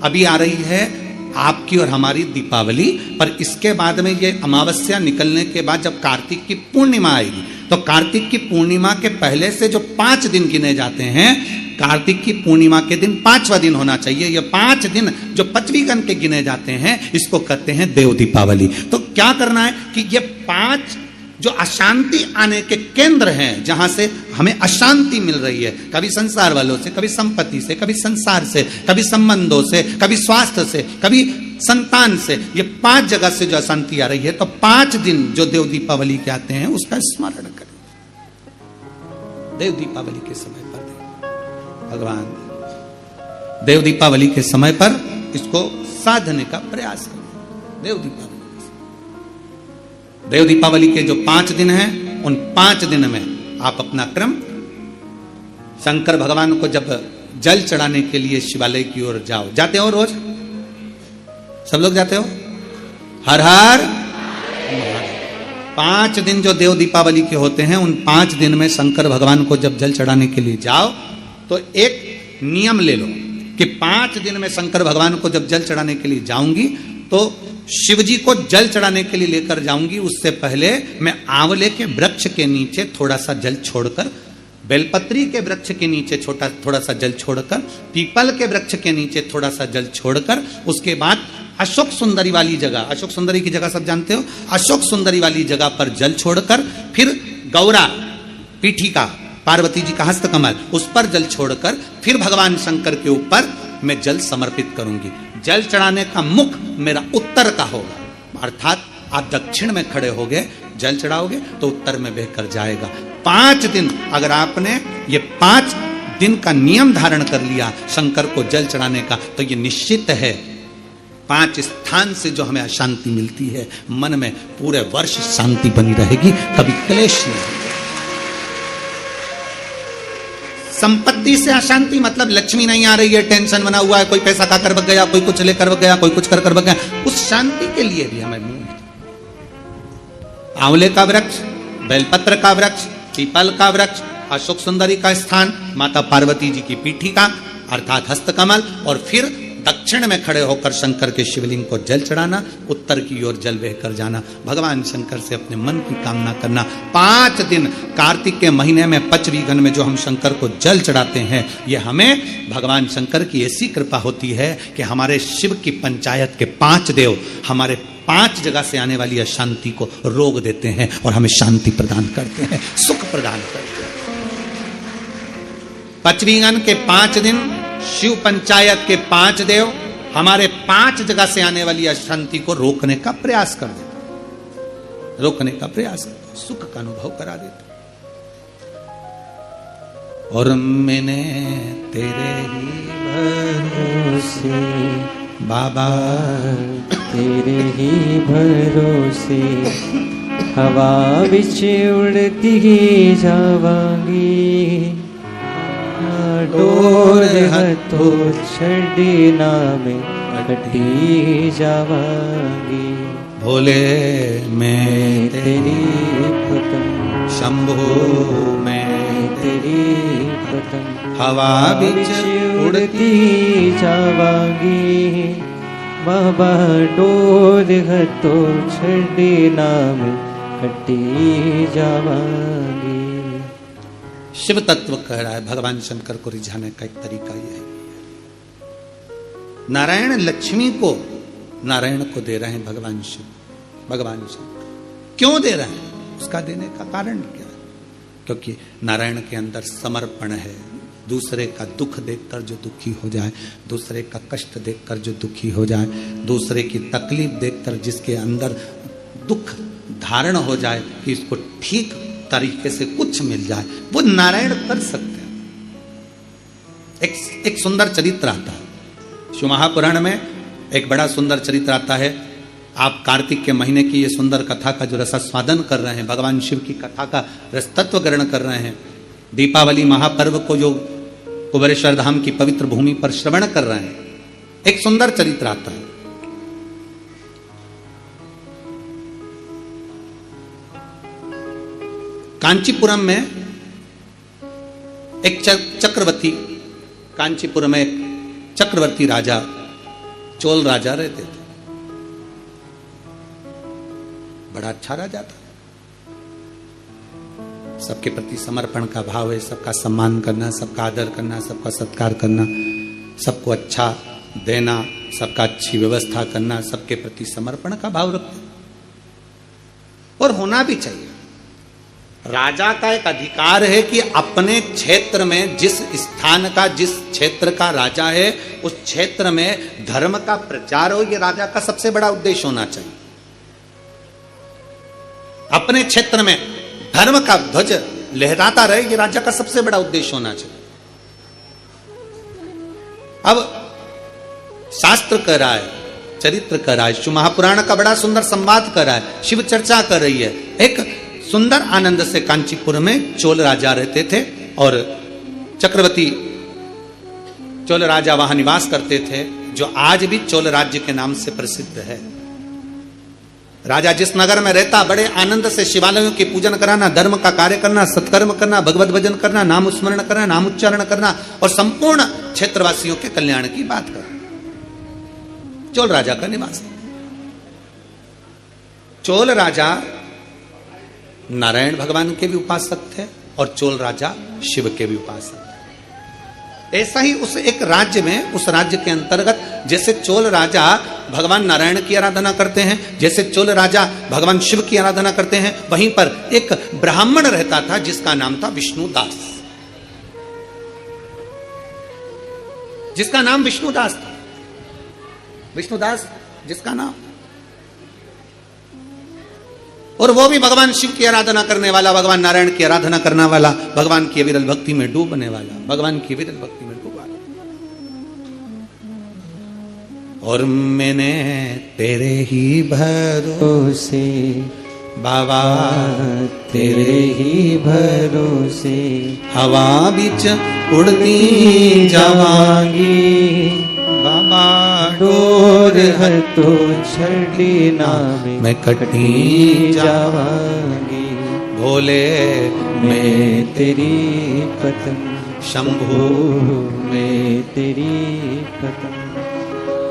अभी आ रही है आपकी और हमारी दीपावली, पर इसके बाद में ये अमावस्या निकलने के बाद जब कार्तिक की पूर्णिमा आएगी, तो कार्तिक की पूर्णिमा के पहले से जो 5 दिन गिने जाते हैं, कार्तिक की पूर्णिमा के दिन 5वां दिन होना चाहिए। ये 5 दिन जो 5वीं गण के गिने जाते हैं, इसको कहते हैं देव दीपावली। तो क्या करना है कि ये 5 जो अशांति आने के केंद्र हैं, जहां से हमें अशांति मिल रही है, कभी संसार वालों से, कभी संपत्ति से, कभी संसार से, कभी संबंधों से, कभी स्वास्थ्य से, कभी संतान से, ये 5 जगह से जो अशांति आ रही है, तो 5 दिन जो देव दीपावली के आते हैं उसका स्मरण करें। देव दीपावली के समय पर भगवान देव दीपावली के समय पर इसको साधने का प्रयास करें। देव दीपावली के जो 5 दिन हैं, उन 5 दिन में आप अपना क्रम, शंकर भगवान को जब जल चढ़ाने के लिए शिवालय की ओर जाओ, जाते हो रोज? सब लोग जाते हो? हर हर 5 दिन जो देव दीपावली के होते हैं, उन 5 दिन में शंकर भगवान को जब जल चढ़ाने के लिए जाओ, तो एक नियम ले लो कि 5 दिन में शंकर भगवान को जब जल चढ़ाने के लिए जाऊंगी, तो शिव जी को जल चढ़ाने के लिए लेकर जाऊंगी, उससे पहले मैं आंवले के वृक्ष के नीचे थोड़ा सा जल छोड़कर, बेलपत्री के वृक्ष के नीचे थोड़ा सा जल छोड़कर, पीपल के वृक्ष के नीचे थोड़ा सा जल छोड़कर, उसके बाद अशोक सुंदरी वाली जगह, अशोक सुंदरी की जगह सब जानते हो, अशोक सुंदरी वाली जगह पर जल छोड़कर, फिर गौरा पीठिका, पार्वती जी का हस्तकमल, उस पर जल छोड़कर, फिर भगवान शंकर के ऊपर मैं जल समर्पित करूंगी। जल चढ़ाने का मुख मेरा उत्तर का होगा, अर्थात आप दक्षिण में खड़े होगे, जल चढ़ाओगे तो उत्तर में बहकर जाएगा। 5 दिन अगर आपने ये 5 दिन का नियम धारण कर लिया शंकर को जल चढ़ाने का, तो ये निश्चित है 5 स्थान से जो हमें अशांति मिलती है, मन में पूरे वर्ष शांति बनी रहेगी, कभी क्लेश नहीं। संपत्ति से अशांति मतलब लक्ष्मी नहीं आ रही है, टेंशन बना हुआ है, कोई पैसा खाकर बग गया, कोई कुछ लेकर बग गया, कोई कुछ कर बग गया, उस शांति के लिए भी हमें आंवले का वृक्ष, बेलपत्र का वृक्ष, पीपल का वृक्ष, अशोक सुंदरी का स्थान, माता पार्वती जी की पीठिका अर्थात हस्तकमल, और फिर दक्षिण में खड़े होकर शंकर के शिवलिंग को जल चढ़ाना, उत्तर की ओर जल बहकर जाना, भगवान शंकर से अपने मन की कामना करना। 5 दिन कार्तिक के महीने में 5वीं गण में जो हम शंकर को जल चढ़ाते हैं, ये हमें भगवान शंकर की ऐसी कृपा होती है कि हमारे शिव की पंचायत के 5 देव हमारे 5 जगह से आने वाली अशांति को रोक देते हैं और हमें शांति प्रदान करते हैं, सुख प्रदान करते हैं। 5वीं गण के 5 दिन शिव पंचायत के 5 देव हमारे 5 जगह से आने वाली अशांति को रोकने का प्रयास कर देते, रोकने का प्रयास, सुख का अनुभव करा देते। और मैंने तेरे ही भरोसे बाबा, तेरे ही भरोसे हवा बिच उड़ती जावांगी, डोर हथो छड़ी नामे कटी जावांगी। भोले मैं तेरी पतंग, शंभो मैं तेरी पतंग, हवा बिच उड़ती जावांगी, बाबा डोर हथो छड़ी नामे कटी जावांगी। शिव तत्व कह रहा है, भगवान शंकर को रिझाने का एक तरीका यह है। नारायण लक्ष्मी को, नारायण को दे रहे हैं भगवान शिव, भगवान शंकर क्यों दे रहे हैं, उसका देने का कारण क्या है? क्योंकि नारायण के अंदर समर्पण है। दूसरे का दुख देखकर जो दुखी हो जाए, दूसरे का कष्ट देखकर जो दुखी हो जाए, दूसरे की तकलीफ देखकर जिसके अंदर दुख धारण हो जाए कि इसको ठीक तरीके से कुछ मिल जाए, वो नारायण कर सकते हैं। एक सुंदर चरित्र आता है शिव महापुराण में, एक बड़ा सुंदर चरित्र आता है। आप कार्तिक के महीने की ये सुंदर कथा का जो रसास्वादन कर रहे हैं, भगवान शिव की कथा का रसतत्व ग्रहण कर रहे हैं, दीपावली महापर्व को जो कुबेरेश्वर धाम की पवित्र भूमि पर श्रवण कर रहे हैं, एक सुंदर चरित्र आता है। कांचीपुरम में एक चक्रवर्ती, कांचीपुरम में एक चक्रवर्ती राजा चोल राजा रहते थे, बड़ा अच्छा राजा था, सबके प्रति समर्पण का भाव है, सबका सम्मान करना, सबका आदर करना, सबका सत्कार करना, सबको अच्छा देना, सबका अच्छी व्यवस्था करना, सबके प्रति समर्पण का भाव रखते, और होना भी चाहिए। राजा का एक अधिकार है कि अपने क्षेत्र में, जिस स्थान का, जिस क्षेत्र का राजा है, उस क्षेत्र में धर्म का प्रचार हो, यह राजा का सबसे बड़ा उद्देश्य होना चाहिए। अपने क्षेत्र में धर्म का ध्वज लहराता रहे, यह राजा का सबसे बड़ा उद्देश्य होना चाहिए। अब शास्त्र कह रहा है, चरित्र कर रहा है, शिव महापुराण का बड़ा सुंदर संवाद कर रहा है, शिव चर्चा कर रही है। एक सुंदर आनंद से कांचीपुर में चोल राजा रहते थे और चक्रवर्ती चोल राजा वहां निवास करते थे, जो आज भी चोल राज्य के नाम से प्रसिद्ध है। राजा जिस नगर में रहता, बड़े आनंद से शिवालयों की पूजन कराना, धर्म का कार्य करना, सत्कर्म करना, भगवत भजन करना, नाम स्मरण करना, नाम उच्चारण करना और संपूर्ण क्षेत्रवासियों के कल्याण की बात करना, चोल राजा का निवास। चोल राजा नारायण भगवान के भी उपासक थे और चोल राजा शिव के भी उपासक थे। ऐसा ही उस एक राज्य में, उस राज्य के अंतर्गत, जैसे चोल राजा भगवान नारायण की आराधना करते हैं, जैसे चोल राजा भगवान शिव की आराधना करते हैं, वहीं पर एक ब्राह्मण रहता था जिसका नाम था विष्णुदास, जिसका नाम विष्णुदास था। विष्णुदास जिसका नाम, और वो भी भगवान शिव की आराधना करने वाला, भगवान नारायण की आराधना करने वाला, भगवान की अविरल भक्ति में डूबने वाला, भगवान की अविरल भक्ति में डूबा। और मैंने तेरे ही भरोसे बाबा, तेरे ही भरोसे हवा बीच उड़ती जावांगी बाबा, डोर है तो छड़ी ना मैं कटी जावांगी, भोले मैं तेरी पतंग, शंभू मैं तेरी पतंग।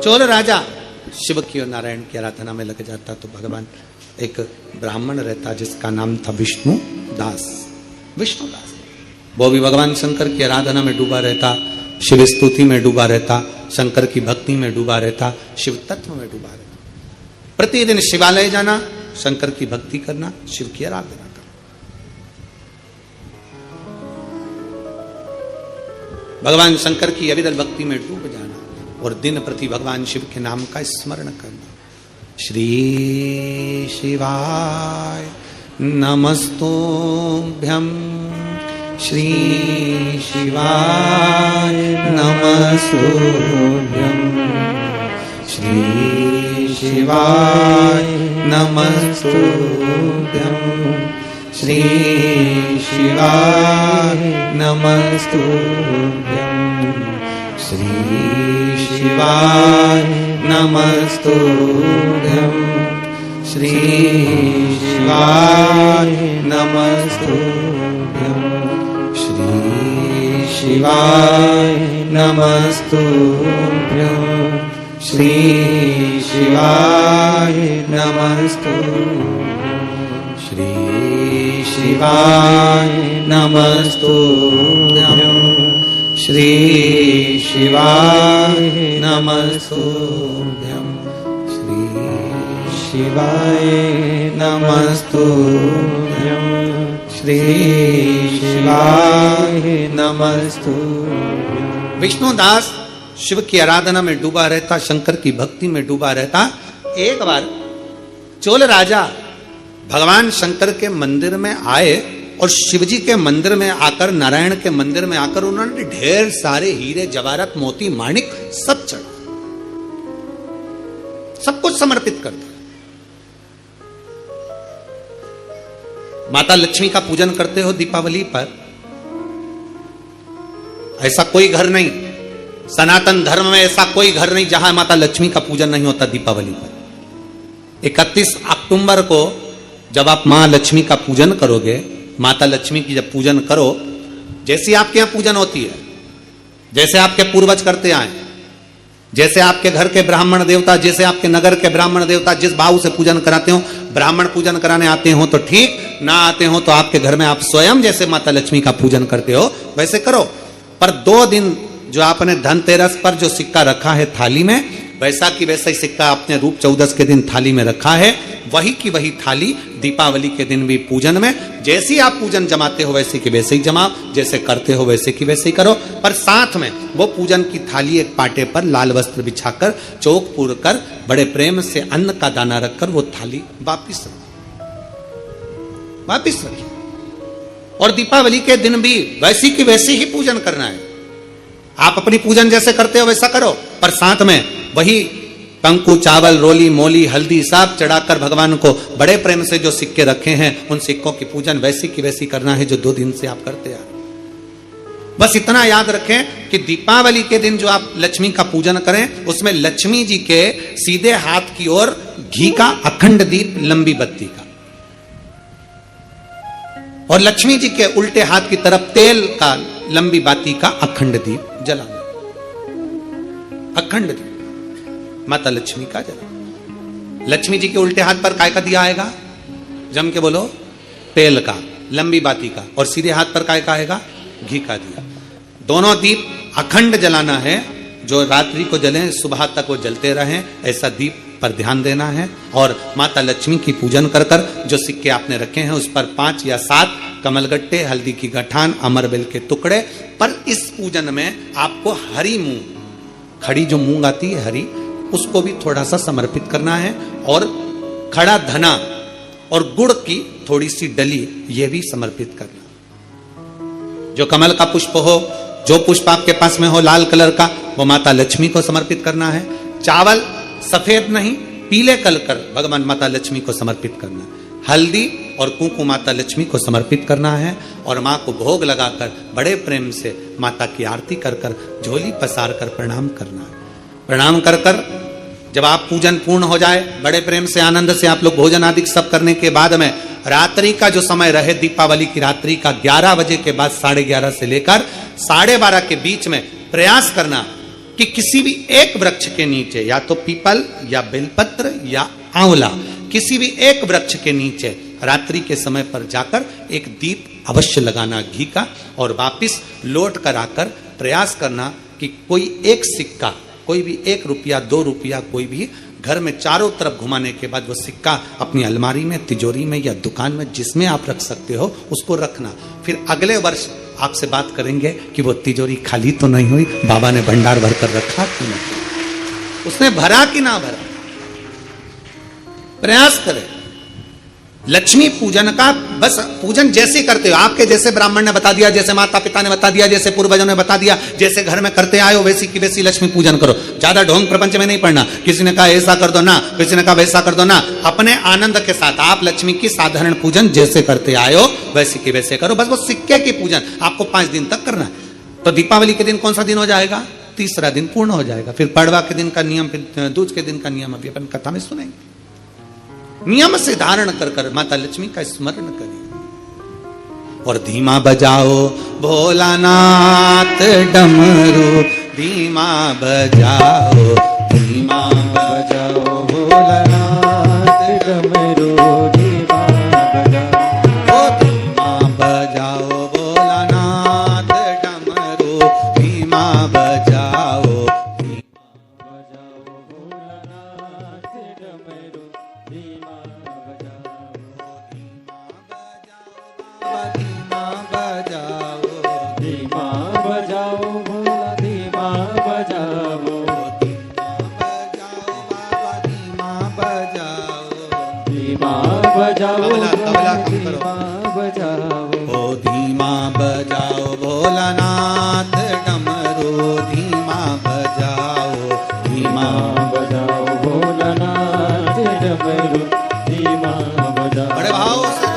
चोल राजा शिव की और नारायण की आराधना में लग जाता तो भगवान, एक ब्राह्मण रहता जिसका नाम था विष्णुदास, विष्णुदास, वो भी भगवान शंकर की आराधना में डूबा रहता, शिव स्तुति में डूबा रहता, शंकर की भक्ति में डूबा रहता, शिव तत्व में डूबा रहता। प्रतिदिन शिवालय जाना, शंकर की भक्ति करना, शिव की आराधना करना। भगवान शंकर की अविरल भक्ति में डूब जाना और दिन प्रति भगवान शिव के नाम का स्मरण करना। श्री शिवाय नमस्तुभ्यं, श्री शिवाय नमस्तुभ्यं, श्री शिवाय नमस्तुभ्यं, श्री शिवाय नमस्तुभ्यं, श्री शिवाय नमस्तुभ्यं, श्री शिवाय नमस्तुभ्यं, श्री शिवाय नमस्तुभ्यं, श्री शिवाय नमस्तुभ्यं, श्री शिवाय नमस्तुभ्यं, श्री शिवाय नमस्तुभ्यं, श्री शिवाय नमस्तुभ्यं, श्री शिवाय नमस्तुभ्यं। विष्णुदास शिव की आराधना में डूबा रहता, शंकर की भक्ति में डूबा रहता। एक बार चोल राजा भगवान शंकर के मंदिर में आए और शिवजी के मंदिर में आकर, नारायण के मंदिर में आकर उन्होंने ढेर सारे हीरे जवाहरत मोती माणिक सब चढ़ा, सब कुछ समर्पित कर दिया। माता लक्ष्मी का पूजन करते हो दीपावली पर, ऐसा कोई घर नहीं, सनातन धर्म में ऐसा कोई घर नहीं जहां माता लक्ष्मी का पूजन नहीं होता दीपावली पर। 31 अक्टूबर को जब आप मां लक्ष्मी का पूजन करोगे, माता लक्ष्मी की जब पूजन करो, जैसी आपके यहां पूजन होती है, जैसे आपके पूर्वज करते आए, जैसे आपके घर के ब्राह्मण देवता, जैसे आपके नगर के ब्राह्मण देवता जिस भाव से पूजन कराते हो, ब्राह्मण पूजन कराने आते हो तो ठीक, ना आते हो तो आपके घर में आप स्वयं जैसे माता लक्ष्मी का पूजन करते हो वैसे करो। पर 2 दिन जो आपने धनतेरस पर जो सिक्का रखा है थाली में, वैसा की वैसा ही सिक्का आपने रूप 14 के दिन थाली में रखा है, वही की वही थाली दीपावली के दिन भी पूजन में जैसी आप पूजन जमाते हो वैसे की वैसे ही जमाओ, जैसे करते हो वैसे की वैसे ही करो। पर साथ में वो पूजन की थाली एक पाटे पर लाल वस्त्र बिछाकर चौक पूर कर बड़े प्रेम से अन्न का दाना रखकर वो थाली वापिस रखी। और दीपावली के दिन भी वैसी की वैसी ही पूजन करना है। आप अपनी पूजन जैसे करते हो वैसा करो, पर साथ में वही कंकु, चावल, रोली, मोली, हल्दी सब चढ़ाकर भगवान को बड़े प्रेम से जो सिक्के रखे हैं उन सिक्कों की पूजन वैसी की वैसी करना है जो 2 दिन से आप करते आ। बस इतना याद रखें कि दीपावली के दिन जो आप लक्ष्मी का पूजन करें उसमें लक्ष्मी जी के सीधे हाथ की ओर घी का अखंड दीप, लंबी बत्ती का, और लक्ष्मी जी के उल्टे हाथ की तरफ तेल का लंबी बाती का अखंड दीप जलाना। अखंड दीप माता लक्ष्मी का जलाना। लक्ष्मी जी के उल्टे हाथ पर काय का दिया आएगा? जम के बोलो, तेल का, लंबी बाती का, और सीधे हाथ पर काय का आएगा? घी का दिया। दोनों दीप अखंड जलाना है, जो रात्रि को जलें सुबह तक वो जलते रहें, ऐसा दीप पर ध्यान देना है। और माता लक्ष्मी की पूजन कर कर जो सिक्के आपने रखे हैं उस पर 5 या 7 कमलगट्टे, हल्दी की गठान, अमरबेल के टुकड़े। पर इस पूजन में आपको हरी मूंग, खड़ी जो मूंग आती है हरी, उसको भी थोड़ा सा समर्पित करना है, और खड़ा धना और गुड़ की थोड़ी सी डली ये भी समर्पित करना। जो कमल का पुष्प हो, जो पुष्प आपके पास में हो लाल कलर का, वो माता लक्ष्मी को समर्पित करना है। चावल सफेद नहीं, पीले कलर कर भगवान माता लक्ष्मी को समर्पित करना है। हल्दी और कुंकु माता लक्ष्मी को समर्पित करना है, और माँ को भोग लगाकर बड़े प्रेम से माता की आरती कर कर झोली पसार कर प्रणाम करना है। प्रणाम कर कर जब आप पूजन पूर्ण हो जाए, बड़े प्रेम से आनंद से आप लोग भोजन आदि सब करने के बाद में रात्रि का जो समय रहे, दीपावली की रात्रि का 11 बजे के बाद 11:30 से लेकर 12:30 के बीच में प्रयास करना कि किसी भी एक वृक्ष के नीचे, या तो पीपल या बेलपत्र या आंवला, किसी भी एक वृक्ष के नीचे रात्रि के समय पर जाकर एक दीप अवश्य लगाना घी का, और वापिस लौट कर आकर प्रयास करना कि कोई एक सिक्का, कोई भी 1 रुपया 2 रुपया, कोई भी घर में चारों तरफ घुमाने के बाद वो सिक्का अपनी अलमारी में, तिजोरी में या दुकान में जिसमें आप रख सकते हो उसको रखना। फिर अगले वर्ष आपसे बात करेंगे कि वो तिजोरी खाली तो नहीं हुई, बाबा ने भंडार भर कर रखा कि नहीं, उसने भरा कि ना भरा। प्रयास करें। लक्ष्मी पूजन का बस पूजन जैसे करते हो, आपके जैसे ब्राह्मण ने बता दिया, जैसे माता पिता ने बता दिया, जैसे पूर्वजों ने बता दिया, जैसे घर में करते आए हो वैसी की वैसी लक्ष्मी पूजन करो। ज्यादा ढोंग प्रपंच में नहीं पड़ना, किसी ने कहा ऐसा कर दो ना, किसी ने कहा वैसा कर दो ना। अपने आनंद के साथ आप लक्ष्मी की साधारण पूजन जैसे करते आए हो वैसी की वैसे करो। बस वो सिक्के की पूजन आपको 5 दिन तक करना है। तो दीपावली के दिन कौन सा दिन हो जाएगा? 3रा दिन पूर्ण हो जाएगा। फिर पड़वा के दिन का नियम, फिर दूज के दिन का नियम अभी अपन कथा में सुनेंगे। नियम से धारण कर कर माता लक्ष्मी का स्मरण करिए। और धीमा बजाओ भोलानाथ डमरू, धीमा बजाओ, धीमा बजाओ भोलानाथ डमरू, धीमा बजाओ, धीमा बजाओ भोलानाथ डमरू, धीमा बजाओ, ओ धीमा बजाओ भोलानाथ डमरू, धीमा बजाओ, धीमा बजाओ भोलानाथ डमरू, धीमा बजाओ। बड़े भाव से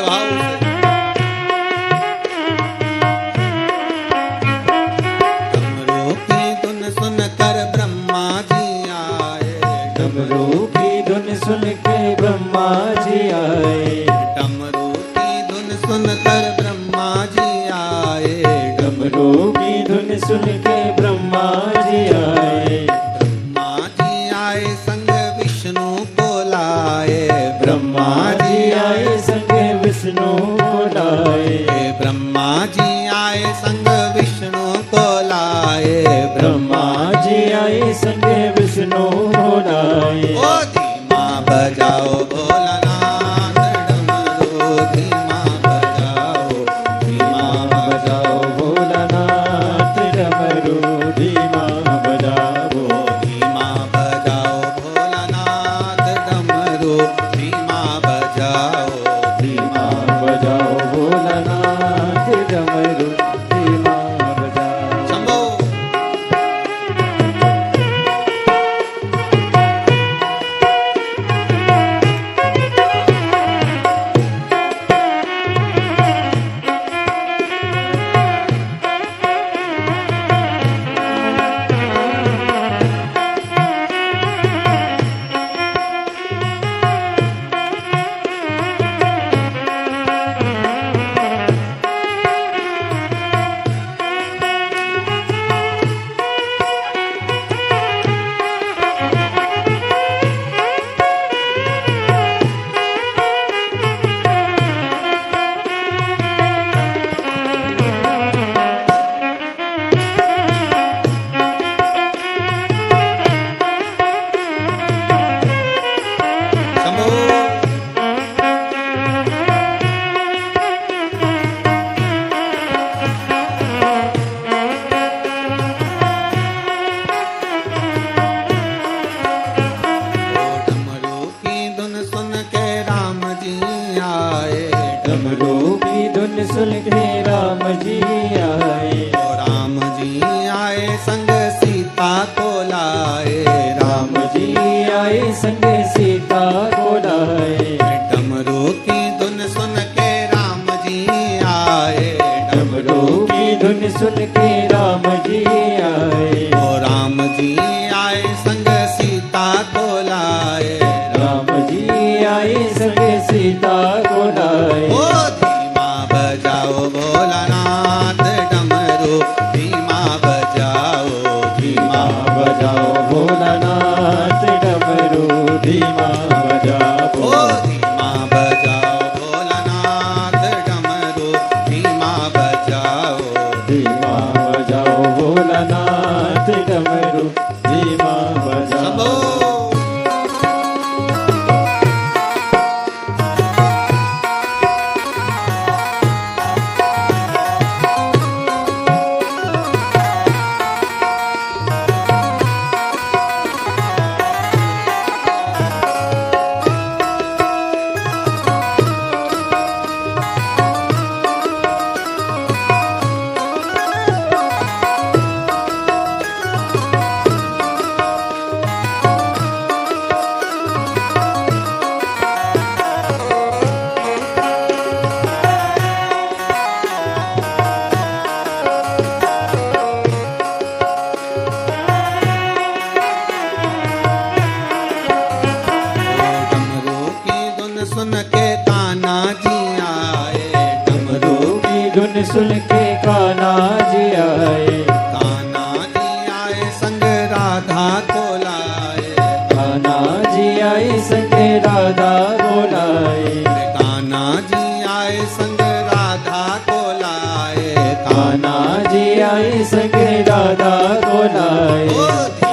भाव से। डमरू की धुन सुनकर ब्रह्मा जी आए, डमरू की धुन सुन के ब्रह्मा जी आए, डमरू की धुन सुनकर ब्रह्मा जी आए, डमरू की धुन सुन के ब्रह्मा जी आए, ब्रह्मा जी आए संग विष्णु को लाए, ब्रह्मा जी आए संग विष्णु को लाए, ब्रह्मा जी आए संग विष्णु को लाए, ब्रह्मा जी आए संग विष्णु को लाए। ओ धीमा बजाओ भोलानाथ डमरू, धीमा बजाओ, धीमा बजाओ भोलानाथ डमरू, धीमा बजाओ, धीमा बजाओ भोलानाथ डमरू, धीमा बजाओ, धीमा बजाओ भोलानाथ डमरू, धीमा बजाओ। शंभो। डमरू की धुन सुन के राम जी आए, डमरू की धुन सुन के राम जी आए, राम जी आए संग सीता को लाए, राम जी आए संग सीता को लाए, डमरू की धुन सुन के राम जी आए, डमरू की धुन सुन के राम जी आए, राम जी आए संग सीता को लाए, राम जी आए संग सीता को लाए। ओ धीमा बजाओ भोलानाथ डमरू, धीमा बजाओ, धीमा बजाओ भोलानाथ डमरू, धीमा बजाओ, ओ धीमा बजाओ भोलानाथ डमरू, धीमा बजाओ, धीमा बजाओ भोलानाथ डमरू, धीमा बजाओ। शंभो। डमरू की धुन सुन के कान्हा जी आए, डमरू की धुन सुन के कान्हा जी आए, कान्हा जी आए संग राधा को लाए, कान्हा जी आए संग राधा को लाए, कान्हा जी आए संग राधा को लाए, कान्हा जी आए संग राधा को लाए। ओ